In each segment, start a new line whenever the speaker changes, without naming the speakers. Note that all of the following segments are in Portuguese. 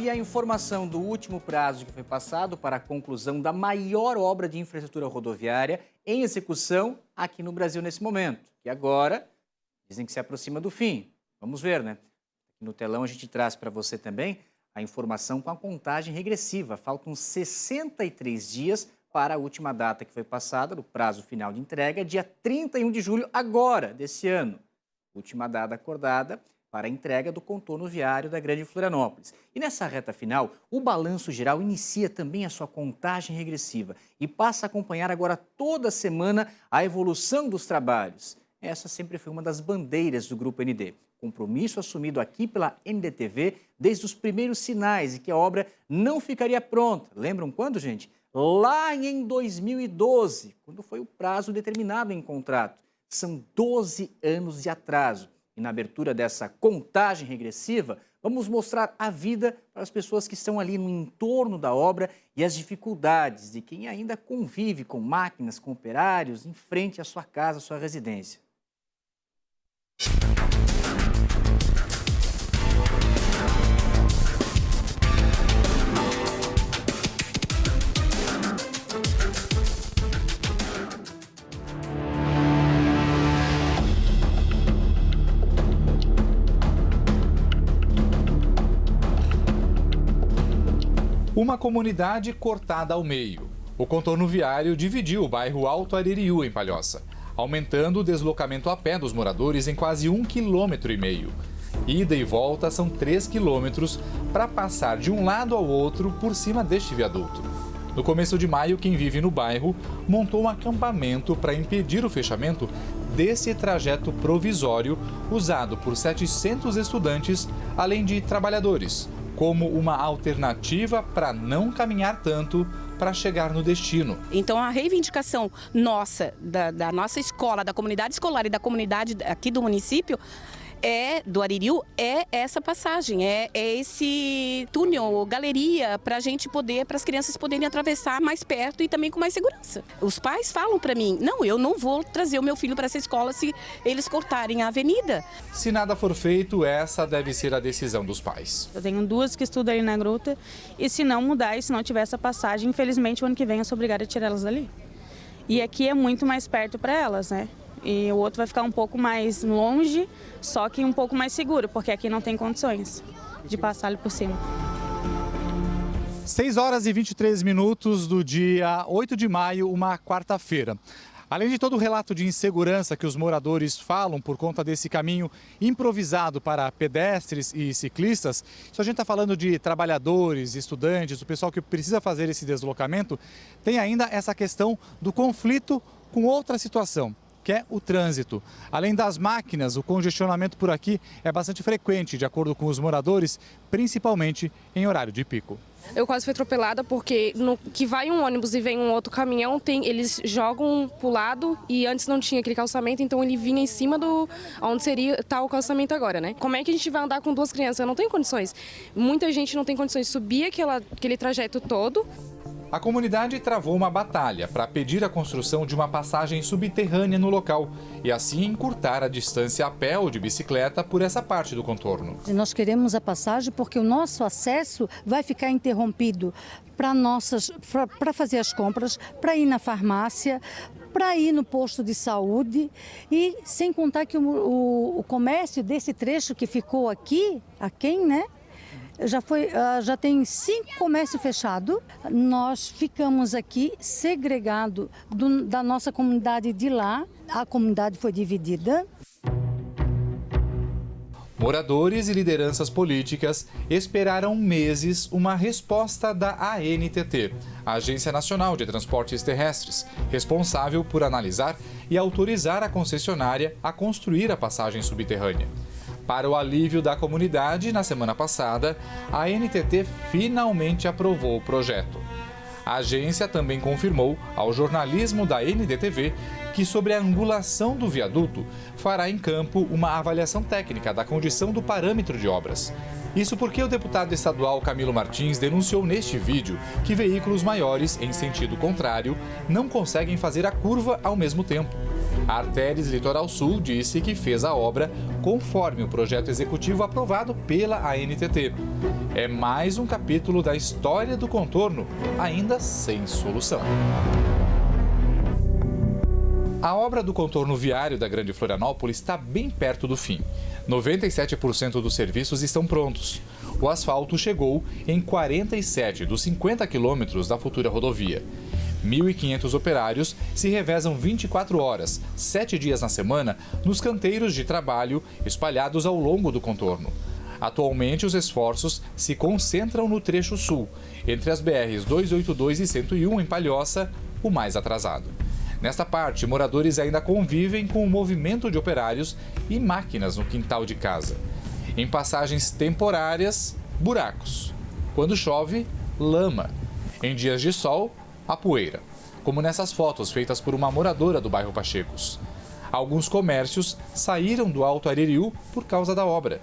E a informação do último prazo que foi passado para a conclusão da maior obra de infraestrutura rodoviária em execução aqui no Brasil nesse momento, que agora dizem que se aproxima do fim. Vamos ver, né? Aqui no telão a gente traz para você também a informação com a contagem regressiva. Faltam 63 dias para a última data que foi passada, no prazo final de entrega, dia 31 de julho agora, desse ano. Última data acordada para a entrega do contorno viário da Grande Florianópolis. E nessa reta final, o Balanço Geral inicia também a sua contagem regressiva e passa a acompanhar agora toda semana a evolução dos trabalhos. Essa sempre foi uma das bandeiras do Grupo ND. Compromisso assumido aqui pela NDTV desde os primeiros sinais de que a obra não ficaria pronta. Lembram quando, gente? Lá em 2012, quando foi o prazo determinado em contrato. São 12 anos de atraso. E na abertura dessa contagem regressiva, vamos mostrar a vida para as pessoas que estão ali no entorno da obra e as dificuldades de quem ainda convive com máquinas, com operários, em frente à sua casa, à sua residência.
Uma comunidade cortada ao meio. O contorno viário dividiu o bairro Alto Aririú, em Palhoça, aumentando o deslocamento a pé dos moradores em quase 1,5 km. Ida e volta são 3 quilômetros para passar de um lado ao outro por cima deste viaduto. No começo de maio, quem vive no bairro montou um acampamento para impedir o fechamento desse trajeto provisório usado por 700 estudantes, além de trabalhadores, como uma alternativa para não caminhar tanto para chegar no destino.
Então a reivindicação nossa, da nossa escola, da comunidade escolar e da comunidade aqui do município, do Aririú, é essa passagem, é esse túnel, galeria, para a gente poder, para as crianças poderem atravessar mais perto e também com mais segurança. Os pais falam para mim, não, eu não vou trazer o meu filho para essa escola se eles cortarem a avenida.
Se nada for feito, essa deve ser a decisão dos pais.
Eu tenho 2 que estudam ali na gruta e se não mudar e se não tiver essa passagem, infelizmente o ano que vem eu sou obrigada a tirar elas dali. E aqui é muito mais perto para elas, né? E o outro vai ficar um pouco mais longe, só que um pouco mais seguro, porque aqui não tem condições de passar ali por cima.
6 horas e 23 minutos do dia 8 de maio, uma quarta-feira. Além de todo o relato de insegurança que os moradores falam por conta desse caminho improvisado para pedestres e ciclistas, se a gente está falando de trabalhadores, estudantes, o pessoal que precisa fazer esse deslocamento, tem ainda essa questão do conflito com outra situação, que é o trânsito. Além das máquinas, o congestionamento por aqui é bastante frequente, de acordo com os moradores, principalmente em horário de pico.
Eu quase fui atropelada porque que vai um ônibus e vem um outro caminhão, eles jogam pro lado e antes não tinha aquele calçamento, então ele vinha em cima onde seria o calçamento agora, né? Como é que a gente vai andar com 2 crianças? Eu não tenho condições. Muita gente não tem condições de subir aquele trajeto todo.
A comunidade travou uma batalha para pedir a construção de uma passagem subterrânea no local e assim encurtar a distância a pé ou de bicicleta por essa parte do contorno.
Nós queremos a passagem porque o nosso acesso vai ficar interrompido para fazer as compras, para ir na farmácia, para ir no posto de saúde e sem contar que o comércio desse trecho que ficou aqui, né? Já tem 5 comércios fechados. Nós ficamos aqui segregados da nossa comunidade de lá. A comunidade foi dividida.
Moradores e lideranças políticas esperaram meses uma resposta da ANTT, a Agência Nacional de Transportes Terrestres, responsável por analisar e autorizar a concessionária a construir a passagem subterrânea. Para o alívio da comunidade, na semana passada, a ANTT finalmente aprovou o projeto. A agência também confirmou ao jornalismo da NDTV que, sobre a angulação do viaduto, fará em campo uma avaliação técnica da condição do parâmetro de obras. Isso porque o deputado estadual Camilo Martins denunciou neste vídeo que veículos maiores, em sentido contrário, não conseguem fazer a curva ao mesmo tempo. A Artéries Litoral Sul disse que fez a obra conforme o projeto executivo aprovado pela ANTT. É mais um capítulo da história do contorno, ainda sem solução. A obra do contorno viário da Grande Florianópolis está bem perto do fim. 97% dos serviços estão prontos. O asfalto chegou em 47 dos 50 quilômetros da futura rodovia. 1.500 operários se revezam 24 horas, 7 dias na semana, nos canteiros de trabalho espalhados ao longo do contorno. Atualmente, os esforços se concentram no trecho sul, entre as BRs 282 e 101 em Palhoça, o mais atrasado. Nesta parte, moradores ainda convivem com o movimento de operários e máquinas no quintal de casa. Em passagens temporárias, buracos. Quando chove, lama. Em dias de sol, a poeira. Como nessas fotos feitas por uma moradora do bairro Pachecos. Alguns comércios saíram do Alto Aririú por causa da obra.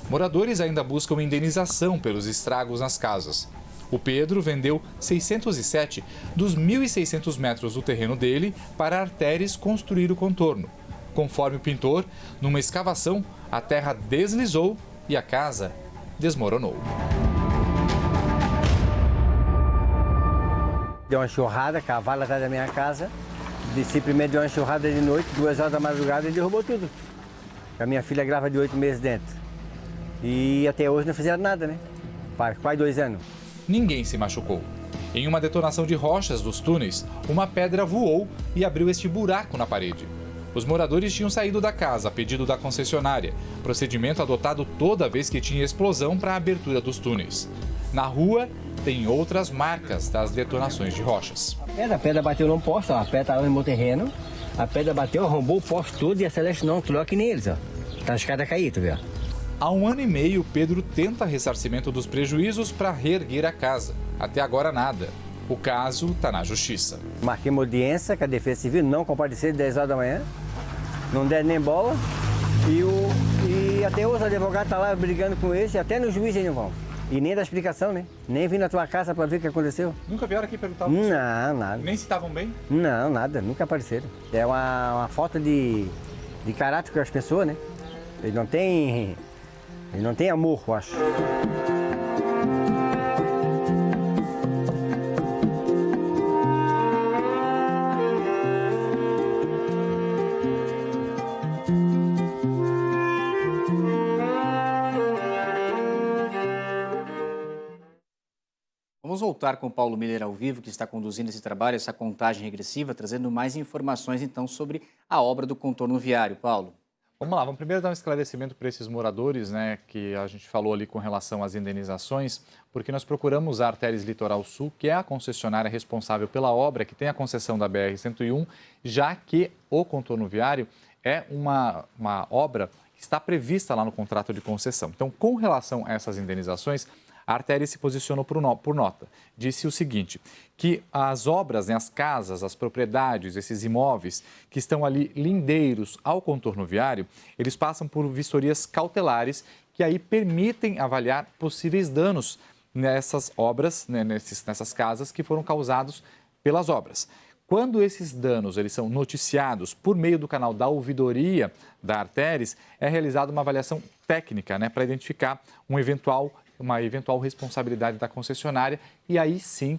Moradores ainda buscam indenização pelos estragos nas casas. O Pedro vendeu 607 dos 1.600 metros do terreno dele para a Artéries construir o contorno. Conforme o pintor, numa escavação, a terra deslizou e a casa desmoronou.
Deu uma enxurrada, cavalo atrás da minha casa. Desci primeiro, deu uma enxurrada de noite, 2 horas da madrugada e derrubou tudo. A minha filha grávida de 8 meses dentro. E até hoje não fizeram nada, né? Faz quase 2 anos.
Ninguém se machucou. Em uma detonação de rochas dos túneis, uma pedra voou e abriu este buraco na parede. Os moradores tinham saído da casa a pedido da concessionária, procedimento adotado toda vez que tinha explosão para a abertura dos túneis. Na rua, tem outras marcas das detonações de rochas.
A pedra bateu num poste, ó, a pedra estava no meu terreno, a pedra bateu, arrombou o poste todo e a Celeste não, tudo que nem eles, ó. Tá a escada cair, tu vê?
Há 1 ano e meio, Pedro tenta ressarcimento dos prejuízos para reerguer a casa. Até agora nada. O caso está na justiça.
Marquei uma audiência com a Defesa Civil, não comparecer às 10 horas da manhã, não deram nem bola. E até hoje o advogado está lá brigando com eles, e até no juiz eles não vão. E nem dá explicação, né? Nem vim na tua casa para ver o que aconteceu.
Nunca vieram aqui perguntar?
Não, nada.
Nem se estavam bem?
Não, nada, nunca apareceram. É uma falta de caráter com as pessoas, né? Eles não têm amor, eu acho.
Vamos voltar com o Paulo Miller ao vivo, que está conduzindo esse trabalho, essa contagem regressiva, trazendo mais informações, então, sobre a obra do contorno viário. Paulo.
Vamos lá, vamos primeiro dar um esclarecimento para esses moradores, né, que a gente falou ali com relação às indenizações, porque nós procuramos a Artéries Litoral Sul, que é a concessionária responsável pela obra, que tem a concessão da BR-101, já que o contorno viário é uma obra que está prevista lá no contrato de concessão. Então, com relação a essas indenizações, a Artéries se posicionou por nota. Disse o seguinte, que as obras, né, as casas, as propriedades, esses imóveis que estão ali lindeiros ao contorno viário, eles passam por vistorias cautelares que aí permitem avaliar possíveis danos nessas obras, né, nessas casas que foram causados pelas obras. Quando esses danos eles são noticiados por meio do canal da ouvidoria da Artéries, é realizada uma avaliação técnica, né, para identificar uma eventual responsabilidade da concessionária e aí sim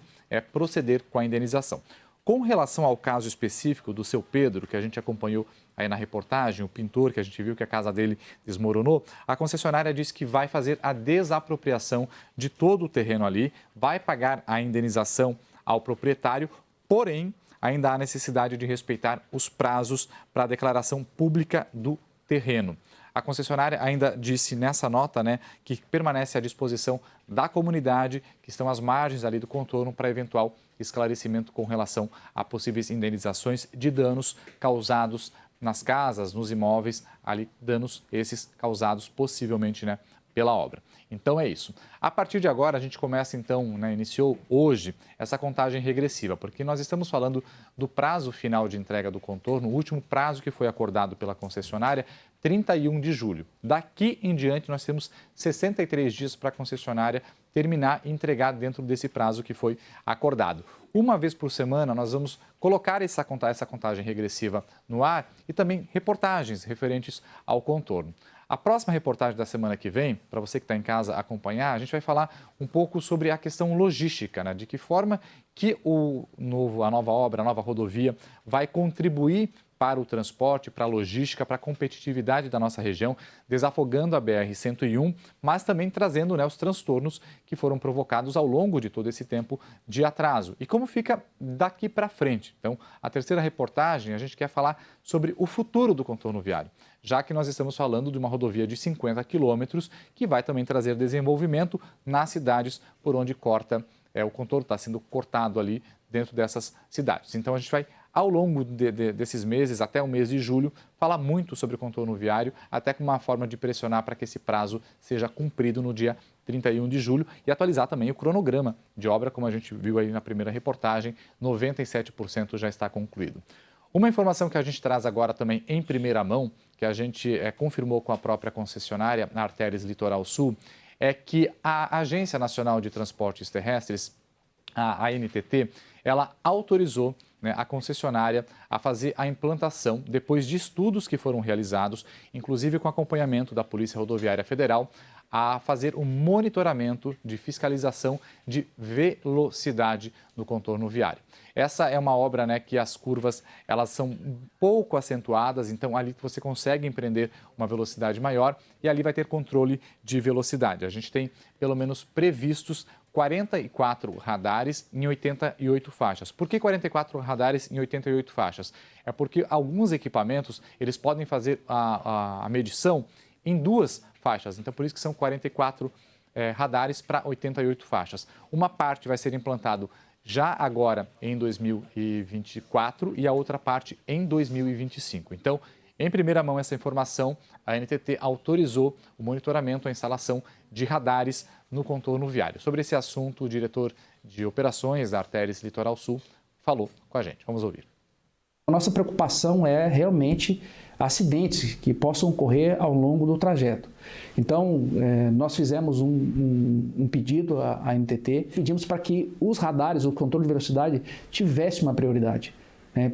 proceder com a indenização. Com relação ao caso específico do seu Pedro, que a gente acompanhou aí na reportagem, o pintor que a gente viu que a casa dele desmoronou, a concessionária disse que vai fazer a desapropriação de todo o terreno ali, vai pagar a indenização ao proprietário, porém ainda há necessidade de respeitar os prazos para a declaração pública do terreno. A concessionária ainda disse nessa nota, né, que permanece à disposição da comunidade, que estão às margens ali do contorno, para eventual esclarecimento com relação a possíveis indenizações de danos causados nas casas, nos imóveis, ali danos esses causados possivelmente, né, pela obra. Então é isso. A partir de agora a gente começa então, né, iniciou hoje essa contagem regressiva, porque nós estamos falando do prazo final de entrega do contorno, o último prazo que foi acordado pela concessionária, 31 de julho. Daqui em diante nós temos 63 dias para a concessionária terminar e entregar dentro desse prazo que foi acordado. Uma vez por semana, nós vamos colocar essa contagem regressiva no ar e também reportagens referentes ao contorno. A próxima reportagem da semana que vem, para você que está em casa acompanhar, a gente vai falar um pouco sobre a questão logística, né? De que forma que a nova obra, a nova rodovia vai contribuir para o transporte, para a logística, para a competitividade da nossa região, desafogando a BR-101, mas também trazendo, né, os transtornos que foram provocados ao longo de todo esse tempo de atraso. E como fica daqui para frente? Então, a terceira reportagem, a gente quer falar sobre o futuro do contorno viário, já que nós estamos falando de uma rodovia de 50 quilômetros que vai também trazer desenvolvimento nas cidades por onde o contorno está sendo cortado ali dentro dessas cidades. Então, a gente vai, ao longo desses meses, até o mês de julho, falar muito sobre o contorno viário, até com uma forma de pressionar para que esse prazo seja cumprido no dia 31 de julho e atualizar também o cronograma de obra, como a gente viu aí na primeira reportagem, 97% já está concluído. Uma informação que a gente traz agora também em primeira mão, que a gente confirmou com a própria concessionária, a Artérias Litoral Sul, é que a Agência Nacional de Transportes Terrestres, a ANTT, ela autorizou, né, a concessionária a fazer a implantação, depois de estudos que foram realizados, inclusive com acompanhamento da Polícia Rodoviária Federal, a fazer um monitoramento de fiscalização de velocidade no contorno viário. Essa é uma obra, né, que as curvas elas são pouco acentuadas, então ali você consegue empreender uma velocidade maior e ali vai ter controle de velocidade. A gente tem pelo menos previstos 44 radares em 88 faixas. Por que 44 radares em 88 faixas? É porque alguns equipamentos eles podem fazer a medição em 2 faixas, então por isso que são 44 radares para 88 faixas. Uma parte vai ser implantado já agora em 2024 e a outra parte em 2025. Então, em primeira mão essa informação, a ANTT autorizou o monitoramento, a instalação de radares no contorno viário. Sobre esse assunto, o diretor de operações da Artérias Litoral Sul falou com a gente. Vamos ouvir.
A nossa preocupação é realmente acidentes que possam ocorrer ao longo do trajeto. Então, nós fizemos um pedido à ANTT, pedimos para que os radares, o controle de velocidade, tivesse uma prioridade.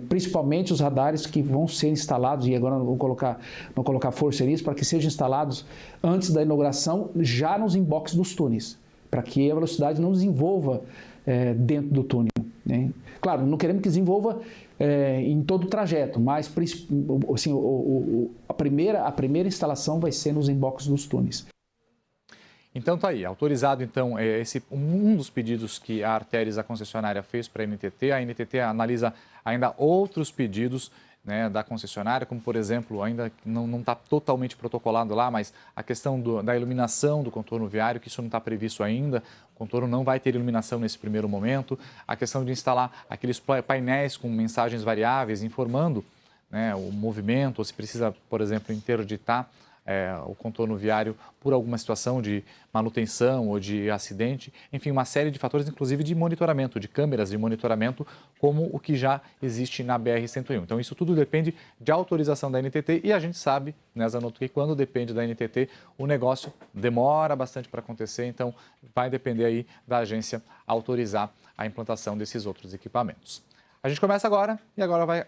Principalmente os radares que vão ser instalados, e agora não vou colocar força nisso, para que sejam instalados antes da inauguração, já nos inbox dos túneis, para que a velocidade não desenvolva dentro do túnel. Né? Claro, não queremos que desenvolva em todo o trajeto, mas assim, a primeira instalação vai ser nos inbox dos túneis.
Então tá aí, autorizado então um dos pedidos que a Artérias, a concessionária, fez para a ANTT. A ANTT analisa ainda outros pedidos, né, da concessionária, como por exemplo, ainda não está totalmente protocolado lá, mas a questão da iluminação do contorno viário, que isso não está previsto ainda, o contorno não vai ter iluminação nesse primeiro momento, a questão de instalar aqueles painéis com mensagens variáveis informando, né, o movimento, ou se precisa, por exemplo, interditar o contorno viário por alguma situação de manutenção ou de acidente, enfim, uma série de fatores, inclusive de monitoramento, de câmeras de monitoramento, como o que já existe na BR-101. Então, isso tudo depende de autorização da ANTT e a gente sabe, né, Zanotto, que quando depende da ANTT, o negócio demora bastante para acontecer, então vai depender aí da agência autorizar a implantação desses outros equipamentos. A gente começa agora e agora vai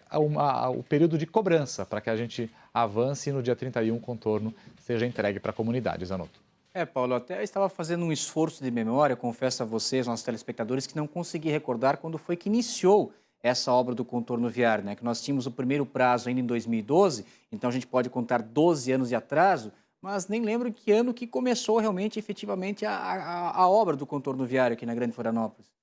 o período de cobrança para que a gente avance e no dia 31 o contorno seja entregue para a comunidade, Zanotto.
Paulo, até eu estava fazendo um esforço de memória, confesso a vocês, nossos telespectadores, que não consegui recordar quando foi que iniciou essa obra do contorno viário, né? Que nós tínhamos o primeiro prazo ainda em 2012, então a gente pode contar 12 anos de atraso, mas nem lembro que ano que começou realmente, efetivamente, a obra do contorno viário aqui na Grande Florianópolis.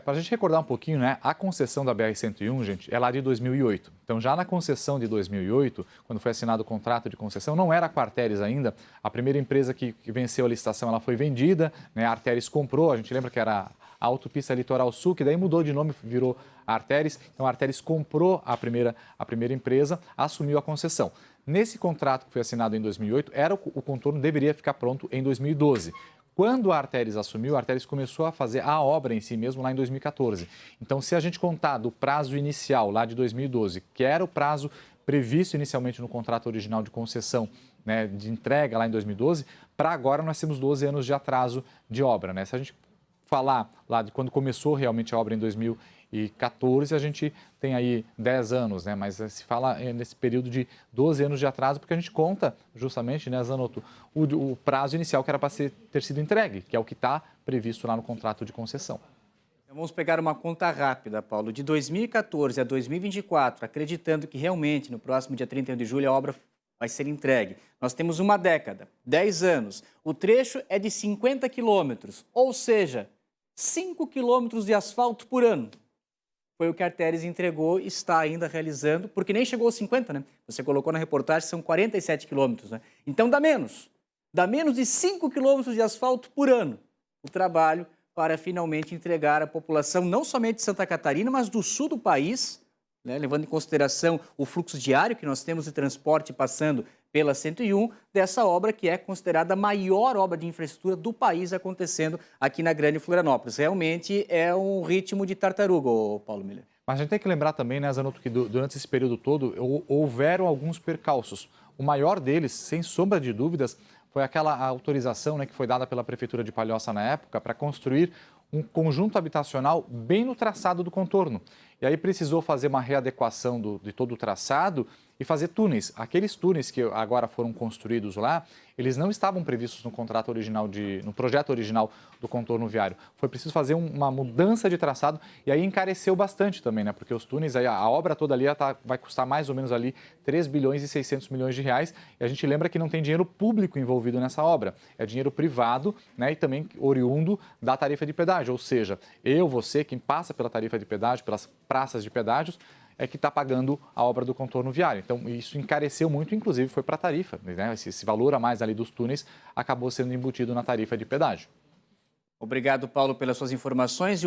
Para a gente recordar um pouquinho, né, a concessão da BR-101, gente, é lá de 2008. Então, já na concessão de 2008, quando foi assinado o contrato de concessão, não era com a Artérias ainda. A primeira empresa que venceu a licitação, ela foi vendida, né, a Artérias comprou, a gente lembra que era a Autopista Litoral Sul, que daí mudou de nome, virou a Artérias. Então, a Artérias comprou a primeira empresa, assumiu a concessão. Nesse contrato que foi assinado em 2008, o contorno deveria ficar pronto em 2012. Quando a Artérias assumiu, a Artérias começou a fazer a obra em si mesmo lá em 2014. Então, se a gente contar do prazo inicial lá de 2012, que era o prazo previsto inicialmente no contrato original de concessão, né, de entrega lá em 2012, para agora nós temos 12 anos de atraso de obra, né? Se a gente falar lá de quando começou realmente a obra em 2014, a gente tem aí 10 anos, né? Mas se fala nesse período de 12 anos de atraso, porque a gente conta justamente, né, Zanotto, o prazo inicial que era para ter sido entregue, que é o que está previsto lá no contrato de concessão.
Então vamos pegar uma conta rápida, Paulo. De 2014 a 2024, acreditando que realmente no próximo dia 31 de julho a obra vai ser entregue. Nós temos uma década, 10 anos. O trecho é de 50 quilômetros, ou seja, 5 quilômetros de asfalto por ano. Foi o que a Artérias entregou e está ainda realizando, porque nem chegou aos 50, né? Você colocou na reportagem, são 47 quilômetros, né? Então dá menos de 5 quilômetros de asfalto por ano o trabalho para finalmente entregar à população, não somente de Santa Catarina, mas do sul do país, né? Levando em consideração o fluxo diário que nós temos de transporte passando pela 101, dessa obra que é considerada a maior obra de infraestrutura do país acontecendo aqui na Grande Florianópolis. Realmente é um ritmo de tartaruga, Paulo Miller.
Mas a gente tem que lembrar também, né, Zanotto, que durante esse período todo houveram alguns percalços. O maior deles, sem sombra de dúvidas, foi aquela autorização, né, que foi dada pela Prefeitura de Palhoça na época para construir um conjunto habitacional bem no traçado do contorno. E aí precisou fazer uma readequação de todo o traçado e fazer túneis. Aqueles túneis que agora foram construídos lá, eles não estavam previstos no contrato original, no projeto original do contorno viário. Foi preciso fazer uma mudança de traçado e aí encareceu bastante também, né? Porque os túneis, aí, a obra toda ali vai custar mais ou menos ali 3 bilhões e 600 milhões de reais. E a gente lembra que não tem dinheiro público envolvido nessa obra. É dinheiro privado, né? E também oriundo da tarifa de pedágio. Ou seja, você, quem passa pela tarifa de pedágio, pelas praças de pedágios, é que está pagando a obra do contorno viário. Então, isso encareceu muito, inclusive foi para a tarifa, né? Esse valor a mais ali dos túneis acabou sendo embutido na tarifa de pedágio.
Obrigado, Paulo, pelas suas informações.